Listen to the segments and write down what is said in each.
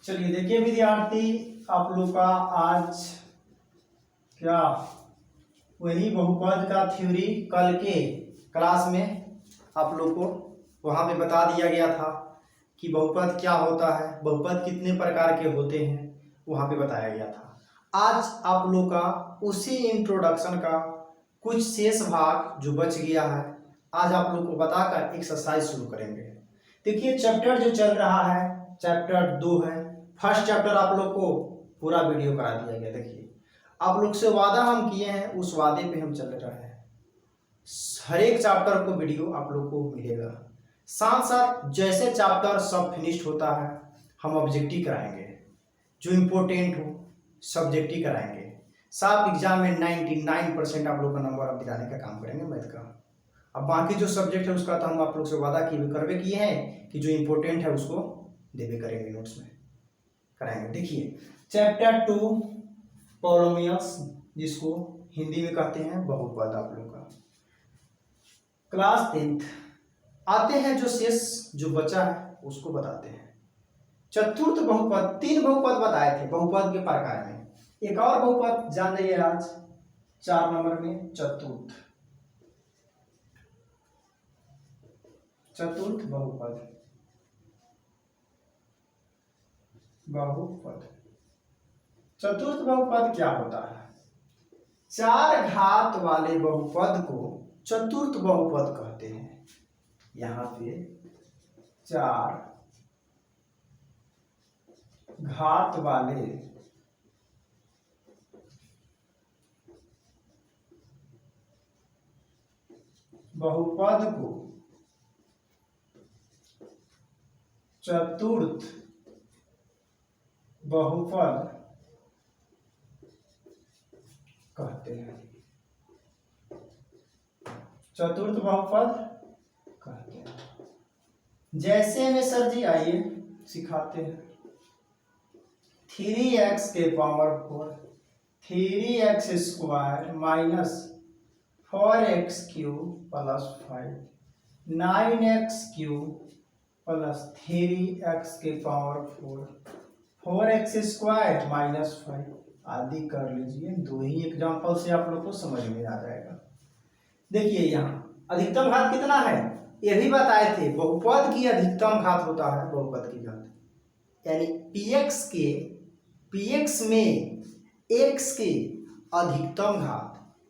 चलिए देखिए विद्यार्थी, आप लोग का आज क्या वही बहुपद का थ्योरी कल के क्लास में आप लोग को वहाँ पे बता दिया गया था कि बहुपद क्या होता है, बहुपद कितने प्रकार के होते हैं, वहाँ पे बताया गया था। आज आप लोग का उसी इंट्रोडक्शन का कुछ शेष भाग जो बच गया है, आज आप लोग को बताकर एक्सरसाइज शुरू करेंगे। देखिए चैप्टर जो चल रहा है चैप्टर 2 है। फर्स्ट चैप्टर आप लोग को पूरा वीडियो करा दिया गया। देखिए आप लोग से वादा हम किए हैं, उस वादे पे हम चल रहे हैं। हर एक चैप्टर को वीडियो आप लोग को मिलेगा। साथ साथ जैसे चैप्टर सब फिनिश्ड होता है हम ऑब्जेक्टिव कराएंगे, जो इम्पोर्टेंट हो सब्जेक्टिव कराएंगे। साफ एग्जाम में 99% आप लोग का नंबर अब दिलाने का काम करेंगे मैथ का। अब बाकी जो सब्जेक्ट है उसका तो हम आप लोग से वादा करवे किए हैं कि जो इम्पोर्टेंट है उसको देवे करेंगे, नोट्स में कराएंगे। देखिए चैप्टर 2 पॉलिनोमियल्स, जिसको हिंदी में कहते हैं बहुपद। आप लोग का क्लास 10th आते हैं, जो शेष जो बचा है उसको बताते हैं। चतुर्थ बहुपद, 3 बहुपद बताए थे बहुपद के प्रकार में। एक और बहुपद जान जाइए आज 4 नंबर में, चतुर्थ बहुपद। चतुर्थ बहुपद क्या होता है? 4 घात वाले बहुपद को चतुर्थ बहुपद कहते हैं। यहाँ पे 4 घात वाले बहुपद को चतुर्थ बहुपद कहते हैं। चतुर्थ बहुपद कहते हैं। जैसे में सर जी आइए सिखाते हैं। 3x के power 4, 3x square minus 4x cube plus 5, 9x cube plus 3x के पावर 4, 4x स्क्वायर माइनस 5 आदि कर लीजिए। 2 ही एग्जाम्पल से आप लोग को समझ में आ जाएगा। देखिए यहाँ अधिकतम घात कितना है ये भी बताए थे। बहुपद की अधिकतम घात होता है बहुपद की घात, यानी px में x के अधिकतम घात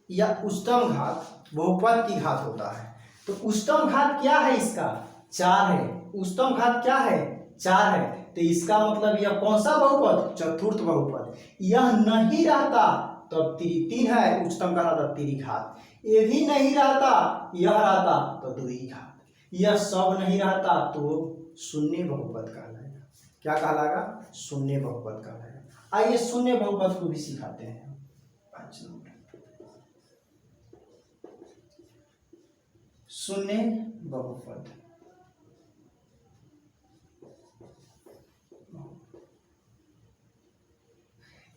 या उच्चतम घात बहुपद की घात होता है। तो उच्चतम घात क्या है? इसका 4 है। उच्चतम घात क्या है? 4 है। तो इसका मतलब यह कौन सा बहुपद? चतुर्थ बहुपद। यह नहीं रहता तब 3 है, उच्चतम का रहता 3 घात। ये भी नहीं रहता, यह रहता तो 2 घात। यह सब नहीं रहता तो शून्य बहुपद कहलाएगा। क्या कहलाएगा? शून्य बहुपद कहलाएगा। आइए शून्य बहुपद को भी सिखाते हैं। 5 नंबर शून्य बहुपद।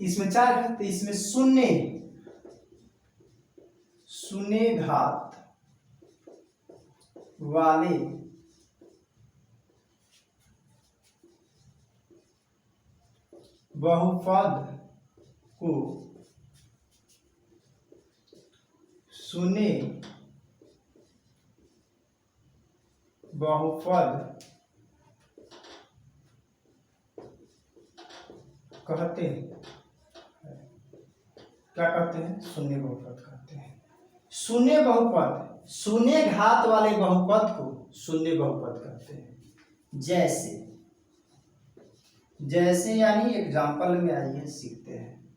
इसमें 4 है तो इसमें शून्य घात वाले बहुपद को शून्य बहुपद कहते हैं। क्या कहते हैं? शून्य बहुपद कहते हैं। शून्य बहुपद, शून्य घात वाले बहुपद को शून्य बहुपद कहते हैं। जैसे यानी एग्जाम्पल में आइए सीखते हैं।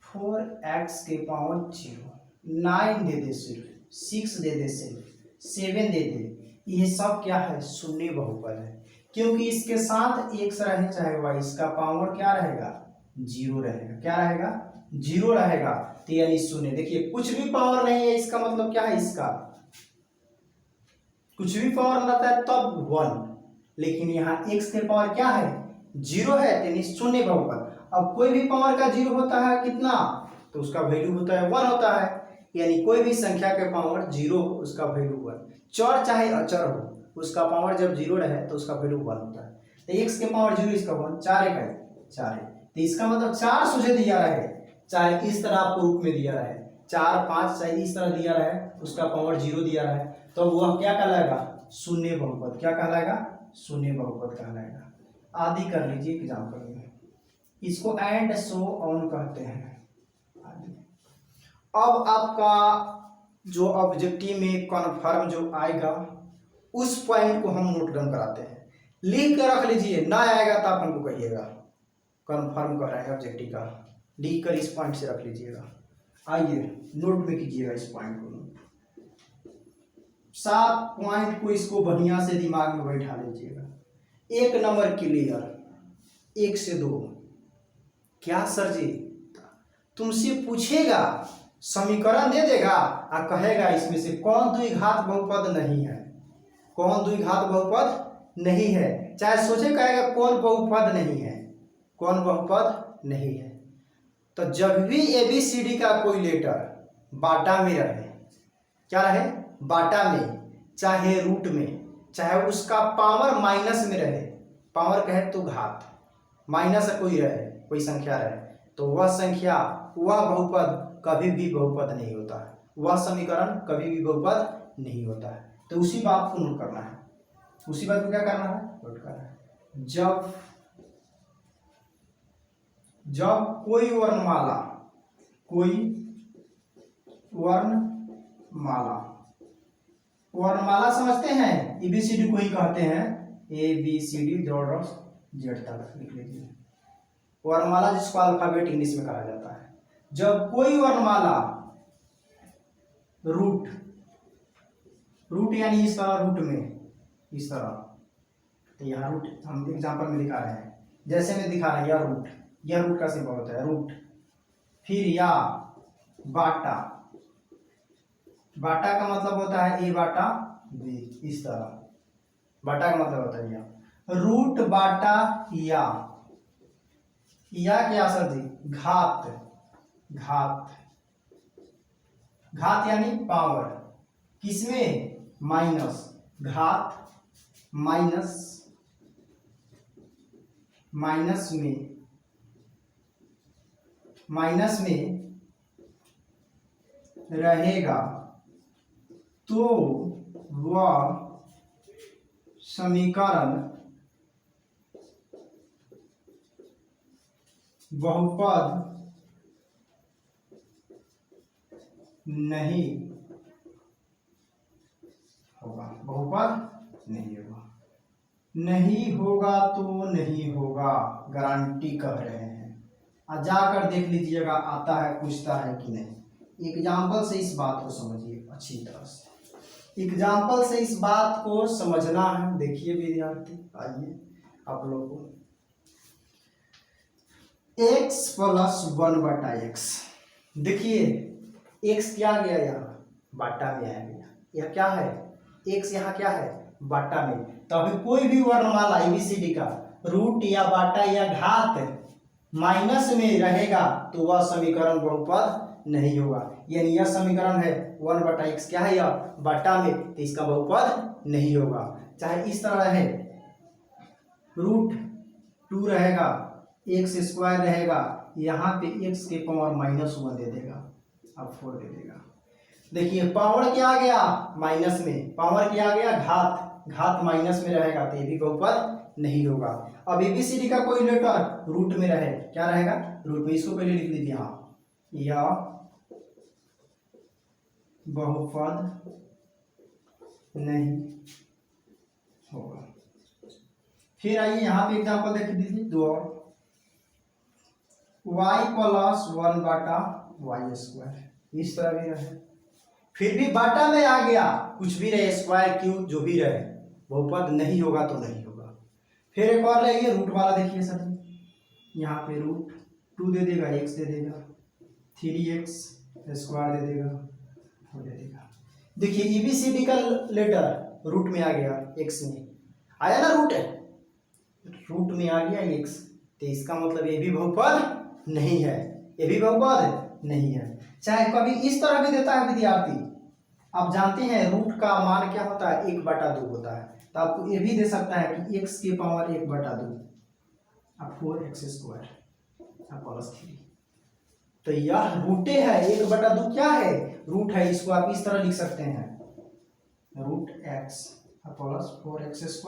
4x के पावर 0, 9 दे दे सिर्फ, 6 दे दे सिर्फ, 7 दे दे, ये सब क्या है? शून्य बहुपद है। क्योंकि इसके साथ x रहे चाहे y, इसका पावर क्या रहेगा? 0 रहेगा। क्या रहेगा? 0 रहेगा। तो यानी शून्य। देखिए कुछ भी पावर नहीं है, इसका मतलब क्या है? इसका कुछ भी पावर रहता है तब 1, लेकिन यहाँ x के पावर क्या है? 0 है, यानी शून्य बहुपद। अब कोई भी पावर का 0 होता है कितना? तो उसका वैल्यू होता है 1 होता है। यानी कोई भी संख्या के पावर 0 उसका वैल्यू 1। चर चाहे अचर हो, उसका पावर जब 0 रहे तो उसका वैल्यू 1 होता है। तो x के पावर 0 इसका 1, 4 एक है 4 है, तो इसका मतलब 4 सुझे दिया रहे, चाहे इस तरह आपको रूप में दिया रहे 4 5, चाहे इस तरह दिया रहे उसका पावर 0 दिया रहे, तो वह क्या कहलाएगा, शून्य बहुपद। क्या कहलाएगा, शून्य बहुपद कहलाएगा। आदि कर लीजिए एग्जाम्पल में, इसको एंड सो ऑन कहते हैं। अब आपका जो ऑब्जेक्टिव में कन्फर्म जो आएगा उस पॉइंट को हम नोट डाउन कराते हैं, लिख कर रख लीजिए, ना आएगा तो आप हमको कहिएगा। कन्फर्म कर रहे हैं ऑब्जेक्टिव का, लिख कर इस पॉइंट से रख लीजिएगा। आइए नोट में कीजिएगा इस पॉइंट को, 7 पॉइंट को इसको बढ़िया से दिमाग में बैठा लीजिएगा। 1 नंबर क्लियर, 1 से 2। क्या सर जी, तुमसे पूछेगा, समीकरण दे देगा और कहेगा इसमें से कौन द्विघात बहुपद नहीं है, कौन द्विघात बहुपद नहीं है, चाहे सोचे कहेगा कौन बहुपद नहीं है, कौन बहुपद नहीं है। तो जब भी ABCD का कोई लेटर बाटा में रहे, क्या रहे, बाटा में, चाहे रूट में, चाहे उसका पावर माइनस में रहे, पावर कहे तो घात, माइनस कोई रहे, कोई संख्या रहे, तो वह संख्या, वह बहुपद कभी भी बहुपद नहीं होता है, वह समीकरण कभी भी बहुपद नहीं होता है। तो उसी बात को नोट करना है, उसी बात को क्या करना है, नोट करना है। जब कोई वर्णमाला, कोई वर्णमाला, वर्णमाला समझते हैं, ABCD को ही कहते हैं, ABCD Z तक लिख लीजिए, वर्णमाला जिसको अल्फाबेट इंग्लिश में कहा जाता है। जब कोई वर्णमाला रूट, रूट यानी इस तरह, रूट में इस तरह, तो यहाँ रूट हम एग्जांपल में दिखा रहे हैं, जैसे में दिखा रहे हैं, यह रूट का सिंबल होता है, रूट, फिर या बाटा, बाटा का मतलब होता है A बाटा B, इस तरह बाटा का मतलब होता है या, रूट बाटा या क्या सर जी, घात, घात, घात यानी पावर, किसमें, माइनस, घात माइनस, माइनस में, माइनस में रहेगा तो वह समीकरण बहुपद नहीं होगा, बहुपद नहीं होगा। नहीं होगा तो नहीं होगा, गारंटी कह रहे हैं। जाकर देख लीजिएगा आता है, पूछता है कि नहीं। एग्जाम्पल से इस बात को समझिए अच्छी तरह से, एग्जाम्पल से इस बात को समझना है। देखिए विद्यार्थी, आइए आप लोगों को, x + 1/x, देखिए x क्या गया, यहाँ बाटा में आ गया, यह क्या है, x यहाँ क्या है, बाटा में। तो अभी कोई भी वर्णमाला ABCD का रूट या बाटा या घात माइनस में रहेगा तो वह समीकरण बहुपद नहीं होगा। यानी यह समीकरण है 1/x क्या है, यह बाटा में, तो इसका बहुपद नहीं होगा। चाहे इस तरह है, √2 रहेगा, x² रहेगा, यहाँ पे x के पावर -1 दे देगा, अब 4 दे देगा। देखिए पावर क्या आ गया, माइनस में, पावर क्या आ गया, घात, घात माइनस में रहेगा तो ये भी बहुपद नहीं होगा। अब ABCD का कोई लेटर रूट में रहे, क्या रहेगा, रूट में, इसको पहले लिख लीजिए, यहाँ यह बहुपद नहीं होगा। फिर आइए यहाँ पे एग्जांपल देख दीजिए, दो और, y + 1/y², इस तरह भी रहे, फिर भी बाटा में आ गया, कुछ भी रहे, स्क्वायर क्यूब जो भी रहे, बहुपद नहीं होगा तो नहीं होगा। फिर एक और लेंगे रूट वाला, देखिए सर यहाँ पे √2 दे देगा, x दे देगा, 3x² दे देगा, 4 दे देगा। देखिए ABCD का लेटर रूट में आ गया, x में आया ना, रूट में आ गया x, तो इसका मतलब ये भी बहुपद नहीं है, ये भी बहुपद नहीं है। चाहे कभी इस तरह भी देता है विद्यार्थी, आप जानते हैं रूट का मान क्या होता है, 1/2 होता है, तो आपको ये भी दे सकता है कि x की पावर 1/2 अब 4x² प्लस 3। तो यह रूटे है, 1/2 क्या है, रूट है। इसको आप इस तरह लिख सकते हैं, root x plus 4x²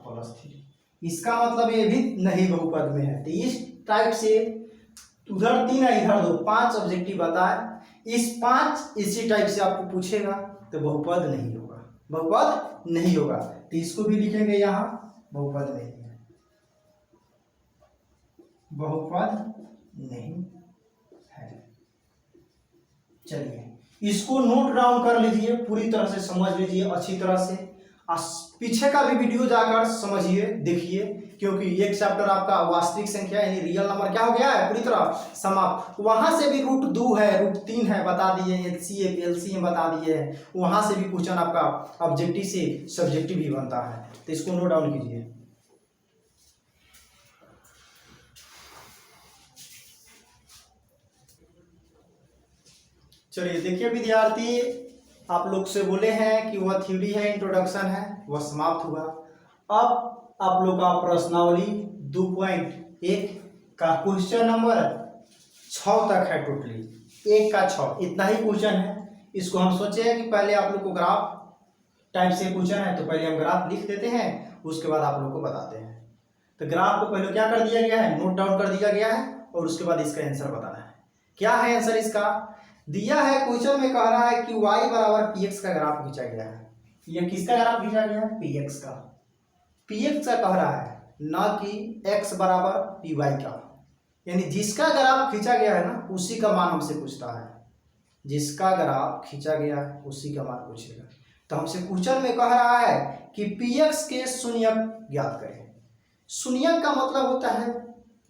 plus 3। इसका मतलब ये भी नहीं बहुपद में है। तो इस टाइप से उधर 3 है इधर 2, 5 ऑब्जेक्टिव बताए। इस 5 इसी टाइप से आपको पूछेगा तो बहुपद नहीं होगा, बहुपद नहीं होगा। तो इसको भी लिखेंगे यहाँ, बहुपद नहीं है, बहुपद नहीं है। चलिए इसको नोट डाउन कर लीजिए, पूरी तरह से समझ लीजिए अच्छी तरह से। पीछे का भी वीडियो जाकर समझिए, देखिए, क्योंकि एक चैप्टर आपका वास्तविक संख्या यानी रियल नंबर क्या हो गया है, पूरी तरह समाप्त। वहां से भी रूट 2 है, रूट 3 है बता दिए, HCF LCM बता दिए है। वहां से भी क्वेश्चन आपका ऑब्जेक्टिव से सब्जेक्टिव भी बनता है। तो इसको नोट डाउन कीजिए। चलिए देखिए विद्यार्थी, आप लोग से बोले हैं कि वह थ्योरी है, इंट्रोडक्शन है, वह समाप्त हुआ। अब आप लोग का प्रश्नावली 2.1 का क्वेश्चन नंबर 6 तक है, टोटली 1 का 6 इतना ही क्वेश्चन है। इसको हम सोचे हैं कि पहले आप लोग को ग्राफ टाइप से क्वेश्चन है तो पहले हम ग्राफ लिख देते हैं, उसके बाद आप लोग को बताते हैं। तो ग्राफ को पहले क्या कर दिया गया है, नोट डाउन कर दिया गया है, और उसके बाद इसका आंसर बताना है। क्या है आंसर इसका, दिया है क्वेश्चन में, कह रहा है कि y बराबर px का ग्राफ खींचा गया है। ये किसका ग्राफ खींचा गया है, px का, px का कह रहा है, ना कि x बराबर py का। यानी जिसका ग्राफ खींचा गया है ना उसी का मान हमसे पूछता है, जिसका ग्राफ खींचा गया है उसी का मान पूछेगा। तो हमसे क्वेश्चन में कह रहा है कि px के शून्यक ज्ञात करें। शून्यक का मतलब होता है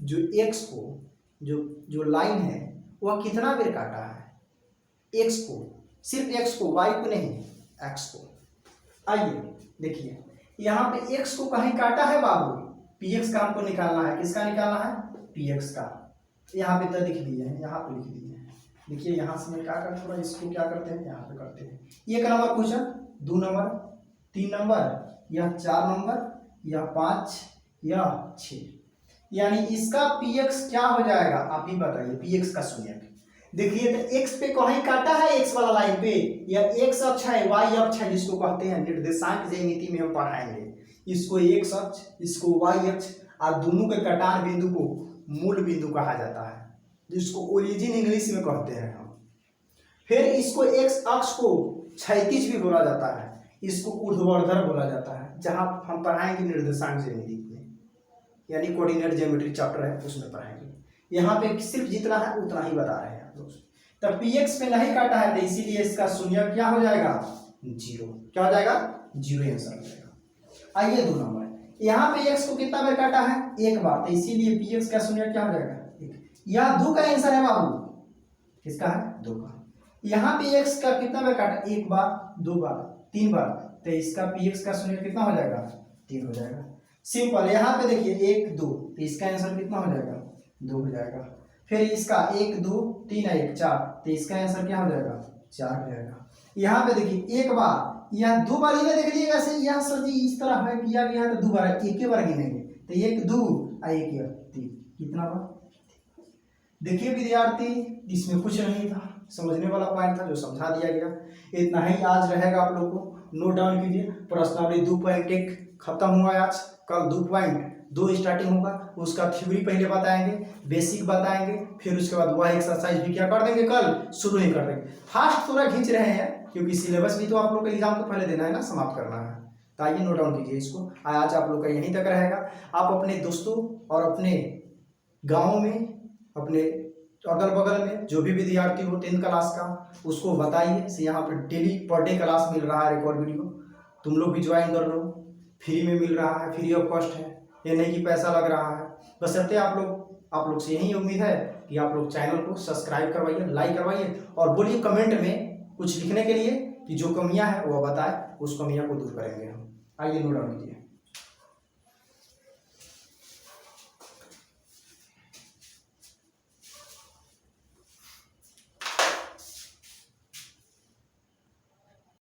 जो x को, जो लाइन है वह कितना बेर काटा है, x को, सिर्फ x को, y को नहीं, x को। आइए देखिए, यहाँ पे x को कहीं काटा है बाबू, px का हमको निकालना है। किसका निकालना है, px का। यहाँ पे तो लिख दिए हैं, यहाँ पे लिख दिए हैं। देखिए यहाँ से मैं क्या करता हूँ, इसको क्या करते हैं, यहाँ पे करते हैं। 1 नंबर क्वेश्चन, 2 नंबर, 3 नंबर, यह 4 नंबर, यह 5, यह 6। यानी इसका px क्या हो जाएगा, आप ही बताइए, px का शून्यक। देखिए तो x पे कहीं काटा है, x वाला लाइन पे, या x अक्ष है, y अक्ष है, जिसको कहते हैं निर्देशांक ज्यामिति में हम पढ़ाएंगे। इसको x अक्ष, इसको y अक्ष, और दोनों के कटान बिंदु को मूल बिंदु कहा जाता है, जिसको ओरिजिन इंग्लिश में कहते हैं हम। फिर इसको x अक्ष को क्षैतिज भी बोला जाता है, इसको ऊर्ध्वाधर बोला जाता है, जहां हम पढ़ाएंगे निर्देशांक ज्यामिति में, यानी कोऑर्डिनेट ज्योमेट्री चैप्टर है उसमें पढ़ाएंगे। यहाँ पे सिर्फ जितना है उतना ही बता रहे हैं आप लोग। तब px पे नहीं काटा है तो इसीलिए इसका शून्य क्या हो जाएगा, 0। क्या हो जाएगा, 0 आंसर हो जाएगा। आइए 2 नंबर, यहाँ पे x को कितना बार काटा है, 1 बार, तो इसीलिए px का शून्य क्या हो जाएगा, 1। यह 2 का आंसर है बाबू, किसका है, 2 का। यहाँ पे x का कितना बार काटा, 1 बार, 2 बार, 3 बार, तो इसका px का शून्य कितना हो जाएगा, 3 हो जाएगा। सिंपल। यहाँ पे देखिए 1 2, तो इसका आंसर कितना हो जाएगा, 2 हो जाएगा। फिर इसका 1 2 3 1 4, तो इसका आंसर क्या हो जाएगा, 4 हो जाएगा। यहाँ पे देखिए 1 बार, यह 2 बार ही देख लीजिएगा, यह सर जी इस तरह है किया गया है तो 2 बार, 1 बार गिनेंगे, तो 1 2 और 1 3, कितना बार। देखिए विद्यार्थी, इसमें कुछ नहीं था, समझने वाला पॉइंट था जो समझा दिया गया। इतना ही आज रहेगा, आप लोग को नोट डाउन कीजिए। प्रश्नावली 2.1 खत्म हुआ आज, कल 2.2 स्टार्टिंग होगा, उसका थ्योरी पहले बताएंगे, बेसिक बताएंगे, फिर उसके बाद वह एक्सरसाइज भी क्या कर देंगे, कल शुरू ही कर देंगे। फास्ट थोड़ा खींच रहे हैं क्योंकि सिलेबस भी तो आप लोग को एग्जाम को पहले देना है ना, समाप्त करना है। तो आइए नोट डाउन कीजिए इसको। आज आप लोग का यहीं तक रहेगा। आप अपने दोस्तों और अपने गाँव में, अपने अगल बगल में जो भी विद्यार्थी हो 10th क्लास का, उसको बताइए से यहाँ पर डेली पर डे क्लास मिल रहा है, रिकॉर्ड वीडियो, तुम लोग भी ज्वाइन कर लो, फ्री में मिल रहा है, फ्री ऑफ कॉस्ट है, ये नहीं कि पैसा लग रहा है। बशर्ते आप लोग से यही उम्मीद है कि आप लोग चैनल को सब्सक्राइब करवाइए, लाइक करवाइए, और बोलिए कमेंट में कुछ लिखने के लिए कि जो कमियां हैं वो बताए, उस कमियां को दूर करेंगे हम। आइए नोट डाउन कीजिए।